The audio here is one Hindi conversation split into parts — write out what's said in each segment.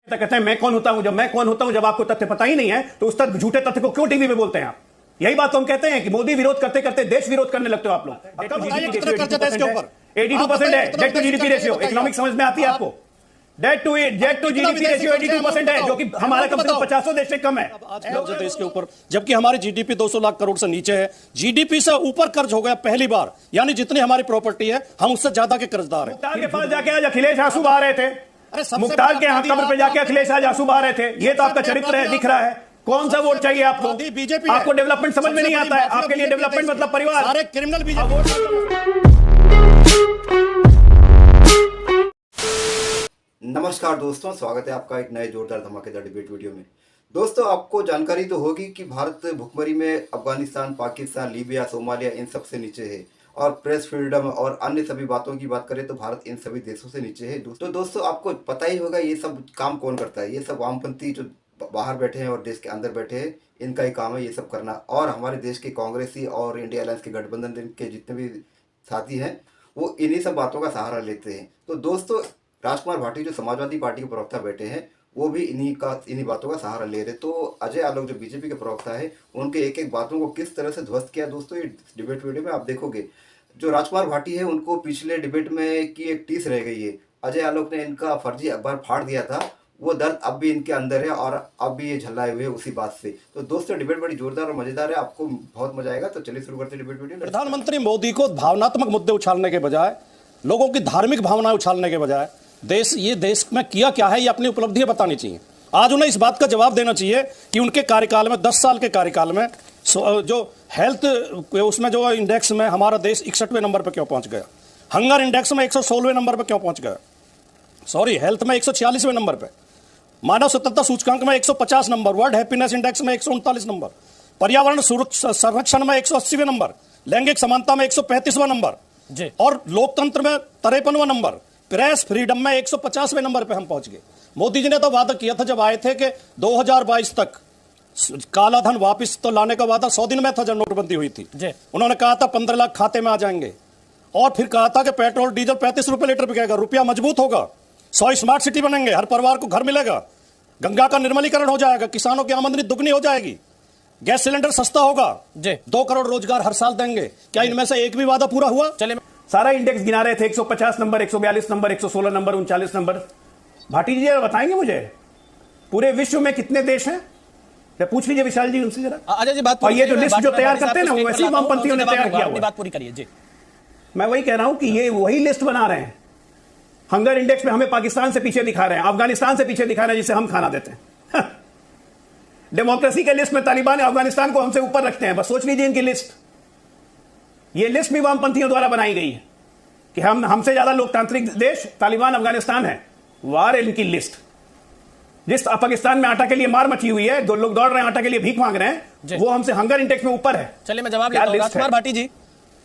कहते हैं मैं कौन होता हूं। जब मैं कौन होता हूं, जब आपको तथ्य पता ही नहीं है तो उस तक झूठे तथ्य को क्यों टीवी में बोलते हैं आप? यही बात तो हम कहते हैं कि मोदी विरोध करते करते देश विरोध करने लगते हो आप लोग। 82% है debt to GDP ratio. Economic समझ में आती है आपको? डेट टू जीडीपी रेशियो 82% है, जो कि हमारा कम से कम 50 देश से कम है देश के ऊपर, जबकि हमारी जीडीपी 200 लाख करोड़ से नीचे है। जीडीपी से ऊपर कर्ज हो गया पहली बार, यानी जितनी हमारी प्रॉपर्टी है हम उससे ज्यादा के कर्जदार हैं। मुख्तार के पास जाके आज अखिलेश आंसू बहा रहे थे। मुख्तार के यहाँ कब्र पे जाके अखिलेश आज आंसू बहा रहे थे। ये तो आपका चरित्र है, दिख रहा है। कौन सा वोट चाहिए आपको? बीजेपी। आपको डेवलपमेंट समझ में नहीं आता है। आपके लिए डेवलपमेंट मतलब परिवार। सारे क्रिमिनल बीजेपी। नमस्कार दोस्तों, स्वागत है आपका एक नए जोरदार धमाकेदार डिबेट वीडियो में। दोस्तों, आपको जानकारी तो होगी कि भारत भुखमरी में अफगानिस्तान, पाकिस्तान, लीबिया, सोमालिया इन सब से नीचे है। और प्रेस फ्रीडम और अन्य सभी बातों की बात करें तो भारत इन सभी देशों से नीचे है। तो दोस्तों, आपको पता ही होगा ये सब काम कौन करता है। ये सब वामपंथी जो बाहर बैठे हैं और देश के अंदर बैठे हैं, इनका ही काम है ये सब करना। और हमारे देश के कांग्रेसी और इंडिया अलायंस के गठबंधन के जितने भी साथी हैं वो इन्हीं सब बातों का सहारा लेते हैं। तो दोस्तों, राजकुमार भाटी जो समाजवादी पार्टी के प्रवक्ता बैठे हैं वो भी इन्हीं बातों का सहारा ले रहे। तो अजय आलोक जो बीजेपी के प्रवक्ता है, उनके एक एक बातों को किस तरह से ध्वस्त किया दोस्तों, ये डिबेट वीडियो में आप देखोगे। जो राजकुमार भाटी है उनको पिछले डिबेट में की एक टीस रह गई है। अजय आलोक ने इनका फर्जी अखबार फाड़ दिया था, वो दर्द अब भी इनके अंदर है और अब भी ये झल्लाए हुए उसी बात से। तो दोस्तों, डिबेट बड़ी जोरदार और मजेदार है, आपको बहुत मजा आएगा। तो चलिए शुरू करते हैं डिबेट वीडियो। प्रधानमंत्री मोदी को भावनात्मक मुद्दे उछालने के बजाय, लोगों की धार्मिक भावनाएं उछालने के बजाय देश में किया क्या है ये अपनी उपलब्धियां बतानी चाहिए। आज उन्हें इस बात का जवाब देना चाहिए कि उनके कार्यकाल में, 10 साल के कार्यकाल में, जो हेल्थ उसमें जो इंडेक्स में हमारा देश 61वें नंबर पर क्यों पहुंच गया, हंगर इंडेक्स में 116वें नंबर पर क्यों पहुंच गया, सॉरी हेल्थ में 146वें नंबर पर, मानव सततता सूचकांक में 150 नंबर, वर्ल्ड हैप्पीनेस इंडेक्स में 139 नंबर, पर्यावरण संरक्षण में 180वें नंबर, लैंगिक समानता में 135वां नंबर और लोकतंत्र में 53वां नंबर, प्रेस फ्रीडम में 150वें नंबर पे हम पहुंच गए। मोदी जी ने तो वादा किया था जब आए थे कि 2022 तक काला धन वापस तो लाने का वादा 100 दिन में था जब नोटबंदी हुई थी। उन्होंने कहा था 15 लाख खाते में आ जाएंगे और फिर कहा था कि पेट्रोल डीजल 35 रुपए लीटर बिकेगा, रुपया मजबूत होगा, 100 स्मार्ट सिटी बनेंगे, हर परिवार को घर मिलेगा, गंगा का निर्मलीकरण हो जाएगा, किसानों की आमदनी दुगनी हो जाएगी, गैस सिलेंडर सस्ता होगा, 2 करोड़ रोजगार हर साल देंगे। क्या इनमें से एक भी वादा पूरा हुआ? चले सारा इंडेक्स गिना रहे थे, 150 number, 142 number, 116 number, 39 number. Bhati ji जरा बताएंगे मुझे पूरे विश्व में कितने देश हैं? पूछ लीजिए विशाल जी उनसे जरा। अजय जी बात, और ये जो लिस्ट जो तैयार करते हैं ना, वो वैसे ही वामपंथियों ने तैयार किया हुआ। बात पूरी करिए जी। मैं वही कह रहा हूं कि ये वही लिस्ट बना रहे हैं। हंगर इंडेक्स में हमें पाकिस्तान से पीछे दिखा रहे हैं, अफगानिस्तान से पीछे दिखा रहे हैं जिसे हम खाना देते हैं। डेमोक्रेसी के लिस्ट में तालिबान अफगानिस्तान को हमसे ऊपर रखते हैं। बस सोच लीजिए इनकी लिस्ट। ये लिस्ट भी वामपंथियों द्वारा बनाई गई है कि हमसे ज्यादा लोकतांत्रिक देश तालिबान अफगानिस्तान है। वार इनकी लिस्ट। जिस पाकिस्तान में आटा के लिए मार मची हुई है, 2 लोग दौड़ रहे हैं आटा के लिए, भीख मांग रहे हैं, वो हमसे हंगर इंडेक्स में ऊपर है। चलिए मैं जवाब लेता हूं। राजकुमार भाटी जी,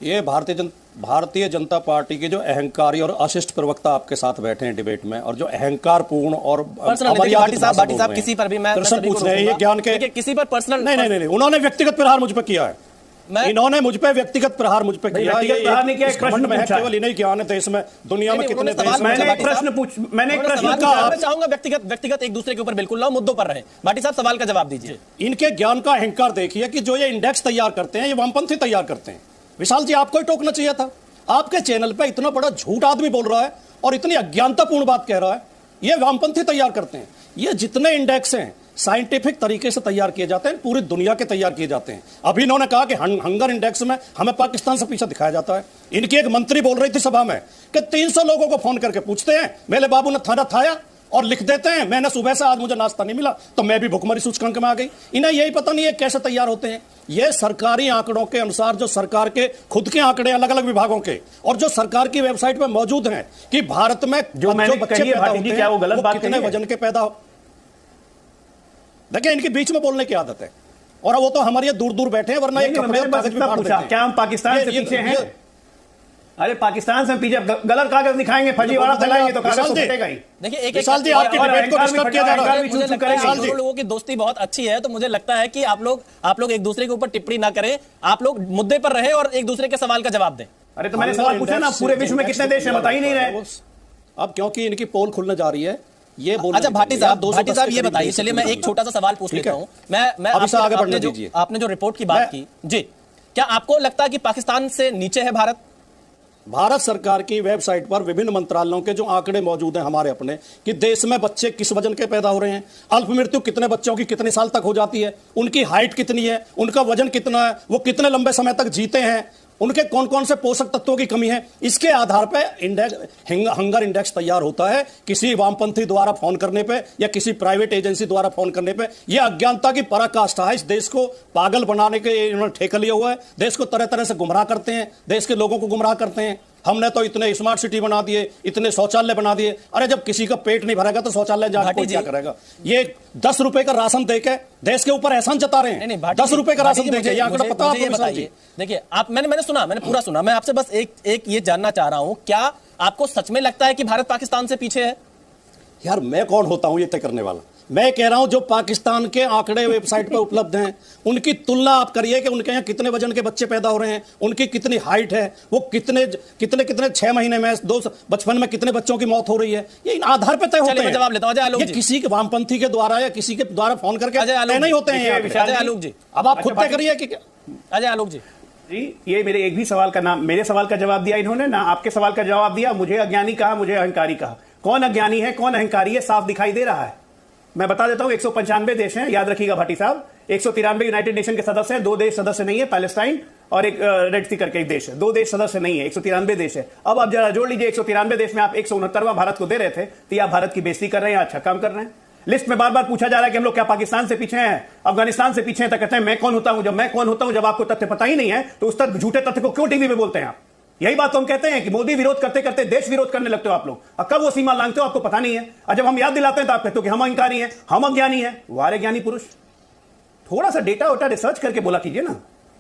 ये भारतीय जनता पार्टी के जो अहंकारी और अशिष्ट प्रवक्ता आपके साथ बैठे हैं डिबेट में, और जो अहंकार पूर्ण और भाटी साहब किसी पर भी मैं प्रश्न पूछ रहे हैं, ये ज्ञान के किसी पर पर्सनल नहीं, उन्होंने व्यक्तिगत प्रहार मुझ पर किया है। इन्होंने मुझ पे व्यक्तिगत प्रहार मुझ पे किया। केवल इन्हीं किया है देश में, दुनिया में कितने देश। मैंने एक प्रश्न चाहूंगा व्यक्तिगत एक दूसरे के ऊपर बिल्कुल ना मुद्दों पर रहे। भाटी साहब सवाल का जवाब दीजिए। इनके ज्ञान का अहंकार देखिए कि जो ये इंडेक्स तैयार करते हैं ये वामपंथी तैयार करते हैं। विशाल जी, आपको ही टोकना चाहिए था। आपके चैनल पे इतना बड़ा झूठ आदमी बोल रहा है और इतनी अज्ञानतापूर्ण बात कह रहा है। ये वामपंथी तैयार करते हैं। ये जितने इंडेक्स हैं साइंटिफिक तरीके से तैयार किए जाते हैं, पूरी दुनिया के तैयार किए जाते हैं। अभी इन्होंने कहा कि हंगर इंडेक्स में हमें पाकिस्तान से पीछे दिखाया जाता है। इनकी एक मंत्री बोल रही थी सभा में कि 300 लोगों को फोन करके पूछते हैं मेरे बाबू ने खाना खाया, और लिख देते हैं मैंने सुबह से आज मुझे नाश्ता नहीं मिला, तो मैं भी भुखमरी सूचकांक में आ गई। इन्हें यही पता नहीं है कैसे तैयार होते हैं। ये सरकारी आंकड़ों के अनुसार, जो सरकार के खुद के आंकड़े अलग अलग विभागों के और जो सरकार की वेबसाइट पर मौजूद हैं कि भारत में जो बच्चे पैदा होते हैं वो कितने वजन के पैदा हो। देखिए, इनके बीच में बोलने की आदत है, और वो तो हमारे दूर दूर बैठे हैं, वरना क्या हम पाकिस्तान से पीछे हैं? अरे पाकिस्तान से पीछे गलत कागज दिखाएंगे, फर्जीवाड़ा फैलाएंगे तो कागज फटेगा ही। देखिए, एक विशाल जी आपकी डिबेट को डिस्टर्ब किया जा रहा है। मुझे लगता है लोगों की दोस्ती बहुत अच्छी है, तो मुझे लगता है कि आप लोग एक दूसरे के ऊपर टिप्पणी ना करें, आप लोग मुद्दे पर रहे और एक दूसरे के सवाल का जवाब दें। अरे तो मैंने सवाल पूछा ना, पूरे विश्व में कितने देश हैं, बता ही नहीं रहे। अब क्योंकि इनकी पोल खुलने जा रही है, ये बोलना अच्छा भाटी साहब ये बताइए, चलिए मैं एक छोटा सा सवाल पूछ लेता हूं। मैं आगे बढ़ने दीजिए। आपने जो रिपोर्ट की बात की जी, क्या आपको लगता है कि पाकिस्तान से नीचे है भारत? भारत सरकार की वेबसाइट पर विभिन्न मंत्रालयों के जो आंकड़े मौजूद हैं हमारे अपने, कि देश में बच्चे किस वजन के पैदा हो रहे हैं, अल्प मृत्यु कितने बच्चों की कितने साल तक हो जाती है, उनकी हाइट कितनी है, उनका वजन कितना है, वो कितने लंबे समय तक जीते हैं, उनके कौन कौन से पोषक तत्वों की कमी है, इसके आधार पर हंगर इंडेक्स तैयार होता है। किसी वामपंथी द्वारा फोन करने पे या किसी प्राइवेट एजेंसी द्वारा फोन करने पे, यह अज्ञानता की पराकाष्ठा है। इस देश को पागल बनाने के इन्होंने ठेका लिया हुआ है। देश को तरह तरह से गुमराह करते हैं, देश के लोगों को गुमराह करते हैं। हमने तो इतने स्मार्ट सिटी बना दिए, इतने शौचालय बना दिए। अरे जब किसी का पेट नहीं भरेगा तो शौचालय जाकर क्या करेगा? ये 10 रुपए का राशन देके देश के ऊपर एहसान जता रहे हैं। 10 रुपए का राशन देके, ये आंकड़ा पता आपको? बताइए, देखिए आप, मैंने पूरा सुना। मैं आपसे बस एक ये जानना चाह रहा हूं, क्या आपको सच में लगता है कि भारत पाकिस्तान से पीछे है? यार मैं कौन होता हूं ये तय करने वाला? मैं कह रहा हूं जो पाकिस्तान के आंकड़े वेबसाइट पर उपलब्ध हैं उनकी तुलना आप करिए कि उनके यहाँ कितने वजन के बच्चे पैदा हो रहे हैं, उनकी कितनी हाइट है, वो कितने 6 महीने में, बचपन में कितने बच्चों की मौत हो रही है। ये इन आधार पर तय होते हैं। जवाब लेता हूं, ये किसी के वामपंथी के द्वारा या किसी के द्वारा फोन करके तय नहीं होते हैं। अजय आलोक जी, अब आप खुद तय करिए कि अजय आलोक जी ये मेरे एक भी सवाल का नाम, मेरे सवाल का जवाब दिया इन्होंने ना, आपके सवाल का जवाब दिया। मुझे अज्ञानी कहा, मुझे अहंकारी कहा। कौन अज्ञानी है कौन अहंकारी है साफ दिखाई दे रहा है। मैं बता देता हूं, 195 देश हैं, याद रखिएगा भाटी साहब। 193 यूनाइटेड नेशन के सदस्य हैं, 2 देश सदस्य नहीं है, पैलेस्टाइन और एक रेड सी करके एक देश है। 2 देश सदस्य नहीं है, 193 देश है। अब आप जरा जोड़ लीजिए, 193 देश में आप 169वां भारत को दे रहे थे, तो ये आप भारत की बेइज्जती कर रहे हैं, अच्छा काम कर रहे हैं। लिस्ट में बार बार पूछा जा रहा है कि हम लोग क्या पाकिस्तान से पीछे हैं, अफगानिस्तान से पीछे हैं, तो कहते हैं मैं कौन होता हूं। जब मैं कौन होता हूं, जब आपको तथ्य पता ही नहीं है, तो उस तक झूठे तथ्य को क्यों टीवी में बोलते हैं आप? यही बात तो हम कहते हैं कि मोदी विरोध करते करते देश विरोध करने लगते हो आप लोग। और कब वो सीमा लांघते हो आपको पता नहीं है, और जब हम याद दिलाते हैं तो आप कहते हो कि हम अहंकारी हैं, हम अज्ञानी हैं। वारे ज्ञानी पुरुष, थोड़ा सा डेटा वोटा रिसर्च करके बोला कीजिए ना।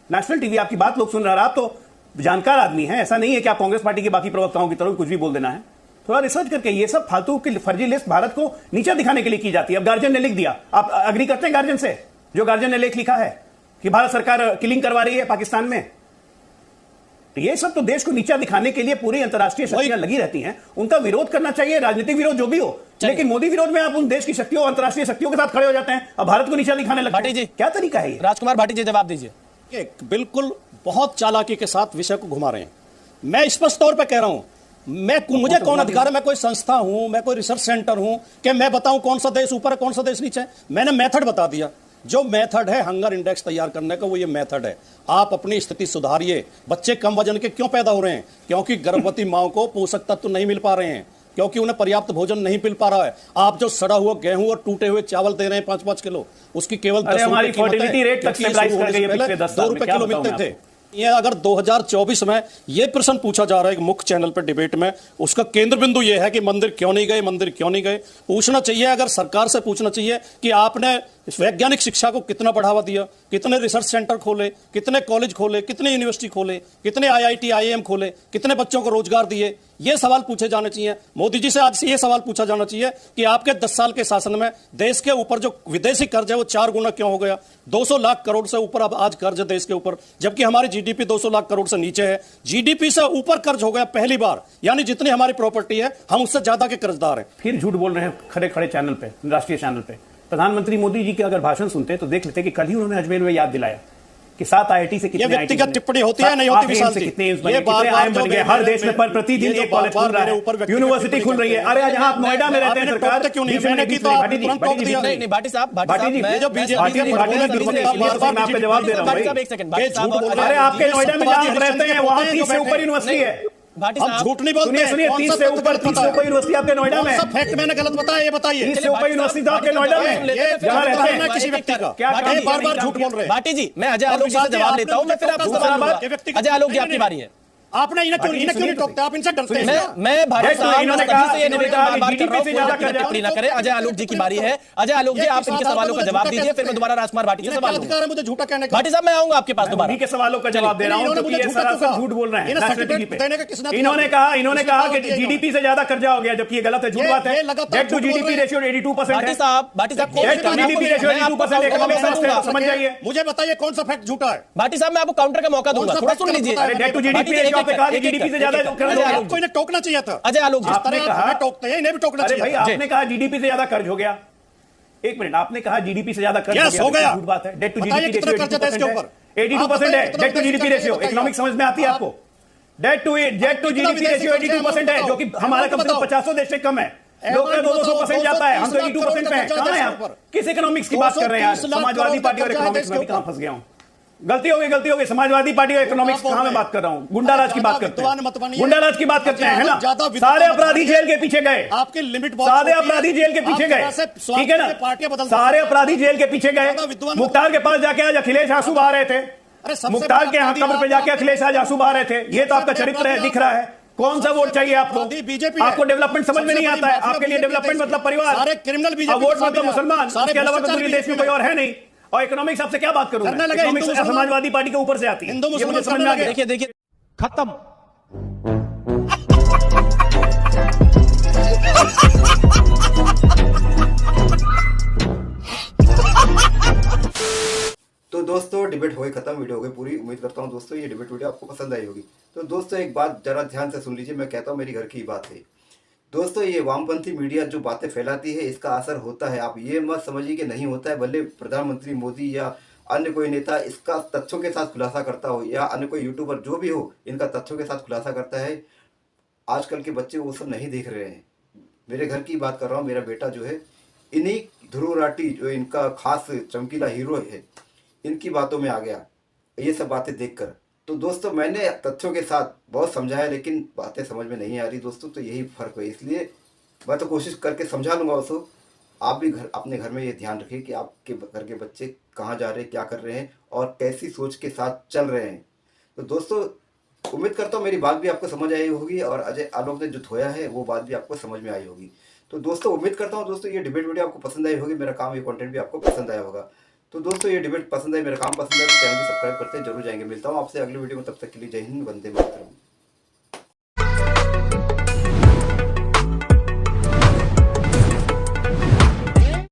नेशनल टीवी आपकी बात लोग सुन रहे हैं, आप तो जानकार आदमी हैं, ऐसा नहीं है कि आप कांग्रेस पार्टी के बाकी प्रवक्ताओं की तरह कुछ भी बोल देना है। थोड़ा रिसर्च करके, ये सब फालतू की फर्जी लिस्ट भारत को नीचे दिखाने के लिए की जाती है। अब गार्जियन ने लिख दिया, आप अग्री करते हैं गार्जियन से? जो गार्जियन ने लेख लिखा है कि भारत सरकार किलिंग करवा रही है पाकिस्तान में, तो ये सब तो देश को नीचा दिखाने के लिए पूरी अंतर्राष्ट्रीय शक्तियां लगी रहती हैं। उनका विरोध करना चाहिए, राजनीतिक विरोध जो भी हो, लेकिन मोदी विरोध में आप उन देश की शक्तियों, अंतर्राष्ट्रीय शक्तियों के साथ खड़े हो जाते हैं। अब भारत को नीचा दिखाने लगते हैं। क्या तरीका है ये? राजकुमार भाटी जी जवाब दीजिए। बिल्कुल बहुत चालाकी के साथ विषय को घुमा रहे हैं। मैं स्पष्ट तौर पर कह रहा हूं, मुझे कौन अधिकार है? मैं कोई संस्था हूं, मैं कोई रिसर्च सेंटर हूं कि मैं बताऊं कौन सा देश ऊपर है कौन सा देश नीचे है? मैंने मेथड बता दिया। जो मेथड है हंगर इंडेक्स तैयार करने का, वो ये मेथड है। आप अपनी स्थिति सुधारिए। बच्चे कम वजन के क्यों पैदा हो रहे हैं? क्योंकि गर्भवती माओ को पोषक तत्व नहीं मिल पा रहे हैं, क्योंकि उन्हें पर्याप्त भोजन नहीं मिल पा रहा है। आप जो सड़ा हुआ गेहूं और टूटे हुए चावल दे रहे हैं 5-5 किलो, उसकी केवल 10 रुपए किलो मिलते थे। ये अगर 2024 में ये प्रश्न पूछा जा रहा है मुख्य चैनल पर डिबेट में, उसका केंद्र बिंदु ये है कि मंदिर क्यों नहीं गए, मंदिर क्यों नहीं गए। पूछना चाहिए, अगर सरकार से पूछना चाहिए कि आपने वैज्ञानिक शिक्षा को कितना बढ़ावा दिया, कितने रिसर्च सेंटर खोले, कितने कॉलेज खोले, कितने यूनिवर्सिटी खोले, कितने IIT IIM खोले, कितने बच्चों को रोजगार दिए। ये सवाल पूछे जाने चाहिए। मोदी जी से आज से ये सवाल पूछा जाना चाहिए कि आपके 10 साल के शासन में देश के ऊपर जो विदेशी कर्ज है वो 4 गुना क्यों हो गया? 200 लाख करोड़ से ऊपर अब आज कर्ज है देश के ऊपर, जबकि हमारी GDP 200 लाख करोड़ से नीचे है। GDP से ऊपर कर्ज हो गया पहली बार, यानी जितनी हमारी प्रॉपर्टी है हम उससे ज्यादा के कर्जदार हैं। फिर झूठ बोल रहे हैं खड़े खड़े चैनल पे, राष्ट्रीय चैनल पे। प्रधानमंत्री मोदी जी के अगर भाषण सुनते तो देख लेते कि कल ही उन्होंने अजमेर में याद दिलाया कि 7 IIT से कितने व्यक्तिगत टिप्पणी होती है नहीं होती विशाल जी? कितने आईएम बन गए हर देश में, पर प्रतिदिन एक कॉलेज खुल रहा है, यूनिवर्सिटी खुल रही है। अरे जहां आप नोएडा में रहते हैं सरकार क्यों नहीं? मैंने की तो आपने तुरंत टोक दिया। नहीं भाटी साहब, मैं जो बीजेपी आपको जवाब दे रहा हूं। एक सेकंड, अरे आपके नोएडा में जहां रहते हैं वहां 30 से ऊपर यूनिवर्सिटी है। हम झूठ नहीं बोलते। सुनिए 30 से ऊपर यूनिवर्सिटी आपके नोएडा में। सब फैक्ट मैंने गलत बताया, ये बताइए। 30 से ऊपर यूनिवर्सिटी आपके नोएडा में जहां रहते हैं किसी व्यक्ति का, क्या बार-बार झूठ बोल रहे हैं। भाटी जी, मैं अजय आलोक जी से जवाब लेता हूं, मैं फिर आपसे सवाल लूंगा। अजय आलोक जी आपकी बारी है। आपने इन्हें क्यों नहीं टोकते? आप इनसे डरते हैं। मैं भारत साहब इन्होंने कहा से ये निवेदन बार-बार कर रहा हूं, टिप्पणी न करें। अजय आलोक जी की बारी है। अजय आलोक जी आप इनके सवालों का जवाब दीजिए, फिर मैं दोबारा राजकुमार भाटी से सवाल लूंगा। मुझे झूठा कहने का। भाटी साहब मैं आऊंगा आपके पास दोबारा। के सवालों का जवाब दे रहा हूं, क्योंकि ये सरासर झूठ बोल रहे हैं। इन्होंने कहा कि GDP से ज्यादा कर्जा हो गया, जबकि ये गलत है, झूठ बात है। डेट टू GDP रेशियो 82% है। भाटी साहब डेट टू GDP रेशियो 82% समझ जाइए। मुझे बताइए कौन सा फैक्ट झूठा है? भाटी साहब मैं आपको काउंटर का मौका दूंगा, थोड़ा सुन लीजिए। डेट टू GDP रेशियो आपने कहा कि जीडीपी से ज्यादा कर्ज हो गया। आपको इन्हें टोकना चाहिए था। अजय आलोक जी, आपने कहा हमें टोकते हैं, इन्हें भी टोकना अरे चाहिए भाई था। आपने कहा जीडीपी से ज्यादा कर्ज हो गया। एक मिनट, आपने कहा जीडीपी से ज्यादा कर्ज Yes, हो गया। झूठ बात है। डेट टू बताइए जीडीपी कितना रेशियो कर्ज है इसके ऊपर? 82% है। कितना डेट टू कर्ज जीडीपी है, रेशियो बताइए। इकोनॉमिक समझ में आती है आपको? डेट टू जीडीपी रेशियो 82% है, जो कि हमारा कम से कम 50 देश से कम है। लोग 200% जाता है, हम तो 82% पे हैं। कहां है आप? किस इकोनॉमिक्स की बात कर रहे हैं यार? समाजवादी पार्टी और इकोनॉमिक्स में भी कहां फंस गया हूं? गलती हो गई। समाजवादी पार्टी और इकोनॉमिक्स कहां मैं बात कर रहा हूं? गुंडाराज की बात करते हैं, गुंडाराज की बात करते हैं, है ना? सारे अपराधी जेल के पीछे गए, आपकी लिमिट सारे अपराधी जेल के पीछे गए, ठीक है ना? सारे अपराधी जेल के पीछे गए। मुख्तार के पास जाके आज अखिलेश आंसू बहा रहे थे। मुख्तार के यहाँ कब्र पे जाके अखिलेश आज आंसू बहा रहे थे। ये तो आपका चरित्र है, दिख रहा है। कौन सा वोट चाहिए आपको? बीजेपी आपको डेवलपमेंट समझ में नहीं आता है। आपके लिए डेवलपमेंट मतलब परिवार, सारे क्रिमिनल बीजेपी, वोट मतलब मुसलमान, इसके अलावा तो पूरे देश में कोई और है नहीं। और इकोनॉमिक्स आपसे क्या बात करूं? इकोनॉमिक्स समाजवादी पार्टी के ऊपर से आती है, ये मुझे समझ में आ गया। देखिए खत्म। तो दोस्तों डिबेट हो गई खत्म, वीडियो हो गई पूरी। उम्मीद करता हूँ दोस्तों ये डिबेट वीडियो आपको पसंद आई होगी। तो दोस्तों एक बात जरा ध्यान से सुन लीजिए, मैं कहता हूँ मेरी घर की बात है। दोस्तों ये वामपंथी मीडिया जो बातें फैलाती है इसका असर होता है। आप ये मत समझिए कि नहीं होता है। भले प्रधानमंत्री मोदी या अन्य कोई नेता इसका तथ्यों के साथ खुलासा करता हो, या अन्य कोई यूट्यूबर जो भी हो इनका तथ्यों के साथ खुलासा करता है, आजकल के बच्चे वो सब नहीं देख रहे हैं। मेरे घर की बात कर रहा हूँ, मेरा बेटा जो है इन्हीं ध्रुव राठी जो इनका खास चमकीला हीरो है, इनकी बातों में आ गया ये सब बातें देखकर। तो दोस्तों मैंने तथ्यों के साथ बहुत समझाया, लेकिन बातें समझ में नहीं आ रही दोस्तों। तो यही फर्क है, इसलिए मैं तो कोशिश करके समझा लूँगा उसको। आप भी अपने घर में ये ध्यान रखिए कि आपके घर के बच्चे कहाँ जा रहे हैं, क्या कर रहे हैं और कैसी सोच के साथ चल रहे हैं। तो दोस्तों उम्मीद करता हूँ मेरी बात भी आपको समझ आई होगी, और अजय आलोक ने जो धोया है वो बात भी आपको समझ में आई होगी। तो दोस्तों उम्मीद करता हूँ दोस्तों ये डिबेट वीडियो आपको पसंद आई होगी, मेरा काम ये कंटेंट भी आपको पसंद आया होगा। तो दोस्तों ये डिबेट पसंद आई, मेरा काम पसंद है, तो चैनल को सब्सक्राइब करते जरूर जाएंगे। मिलता हूँ आपसे अगली वीडियो में, तब तक के लिए जय हिंद, वंदे मातरम।